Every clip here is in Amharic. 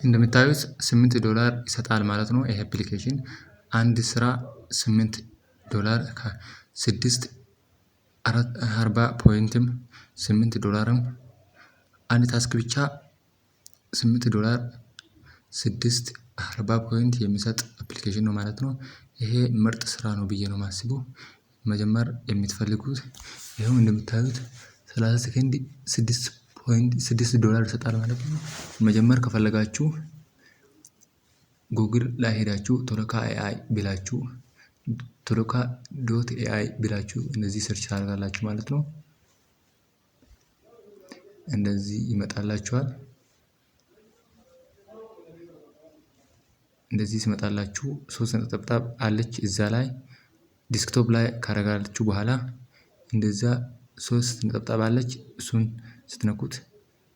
እንደምታዩት $8 ይሰጣል ማለት ነው። ይሄ አፕሊኬሽን አንድ ስራ $8 ከ6 40 ፖይንትም $8ም አንድ ታስክ ብቻ $8 6 40 ፖይንት የሚሰጥ አፕሊኬሽን ነው ማለት ነው። ይሄ ምርጥ ስራ ነው ብዬ ነው የማስበው። መጀመር የምትፈልጉት ይሄው እንደምታዩት 30 ሰከንድ $6 ይሰጣል ማለት ነው። መጀመር ከፈለጋችሁ ጉግል ላይ ሄዳችሁ ቶሎካ ኤአይ ብላችሁ ቶሎካ.ኤአይ ብላችሁ እነዚህ ሰርች ታደርጋላችሁ ማለት ነው። እንደዚህ ይመጣላችኋል። እንደዚህ ሲመጣላችሁ 3 ነጠብጣብ አለች እዛ ላይ ዲስክቶፕ ላይ ካረጋችሁ በኋላ እንደዛ 3 ነጠብጣብ አለች እሱን ስትነኩት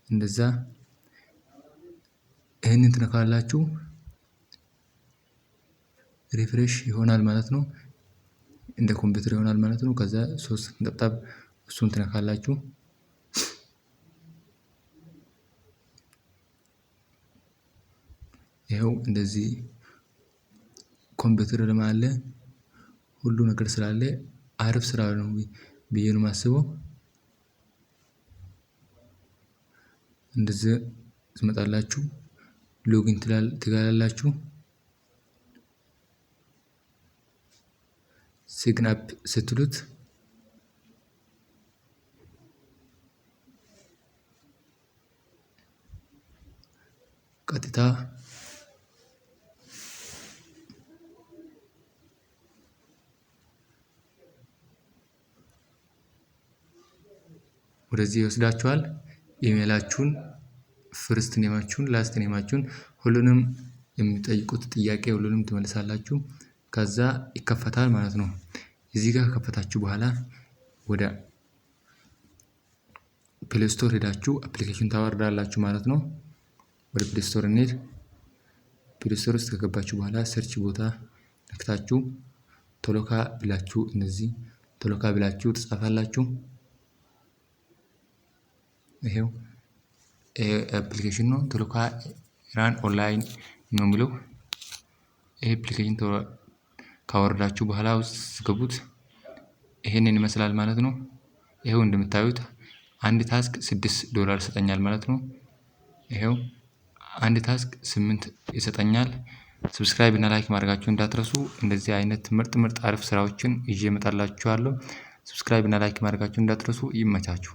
እንደዛ ይሄንን ትነካላችሁ ሪፍሬሽ ይሆናል ማለት ነው። እንደ ኮምፒውተር ይሆናል ማለት ነው። ከዛ 3 ነጠብጣብ እሱን ትነካላችሁ። ይሄው እንደዚህ ኮምፒውተር ደግሞ አለ ሁሉ ነገር ስላለ አሪፍ ስራ ነው ብዬ ነው የማስበው። እንደዚህ ትመጣላችሁ ሎጊን ትላላችሁ ሲግን አፕ ስትሉት ቀጥታ ወደዚህ ይወስዳችኋል። ኢሜላችሁን ፍርስት ኔማችሁን ላስት ኔማችሁን ሁሉንም የሚጠይቁት ጥያቄ ሁሉንም ትመልሳላችሁ። ከዛ ይከፈታል ማለት ነው። እዚህ ጋር ከከፈታችሁ በኋላ ወደ ፕሌይ ስቶር ሄዳችሁ አፕሊኬሽን ታወርዳላችሁ ማለት ነው። ወደ ፕሌይ ስቶር እንሂድ። ፕሌይ ስቶር ውስጥ ከገባችሁ በኋላ ሰርች ቦታ ነክታችሁ ቶሎካ ብላችሁ እነዚህ ቶሎካ ብላችሁ ትጻፋላችሁ። ይሄው አፕሊኬሽን ነው ቶሎካ ራን ኦንላይን ነው የሚለው። ይሄ አፕሊኬሽን ካወረዳችሁ በኋላ ውስጥ ስገቡት ይሄንን ይመስላል ማለት ነው። ይሄው እንደምታዩት አንድ ታስክ $6 ይሰጠኛል ማለት ነው። ይሄው አንድ ታስክ 8 ይሰጠኛል። ሰብስክራይብ እና ላይክ ማድረጋችሁን እንዳትረሱ። እንደዚህ አይነት ምርጥ አሪፍ ስራዎችን ይዤ እመጣላችኋለሁ። ሰብስክራይብ እና ላይክ ማድረጋችሁን እንዳትረሱ። ይመቻችሁ።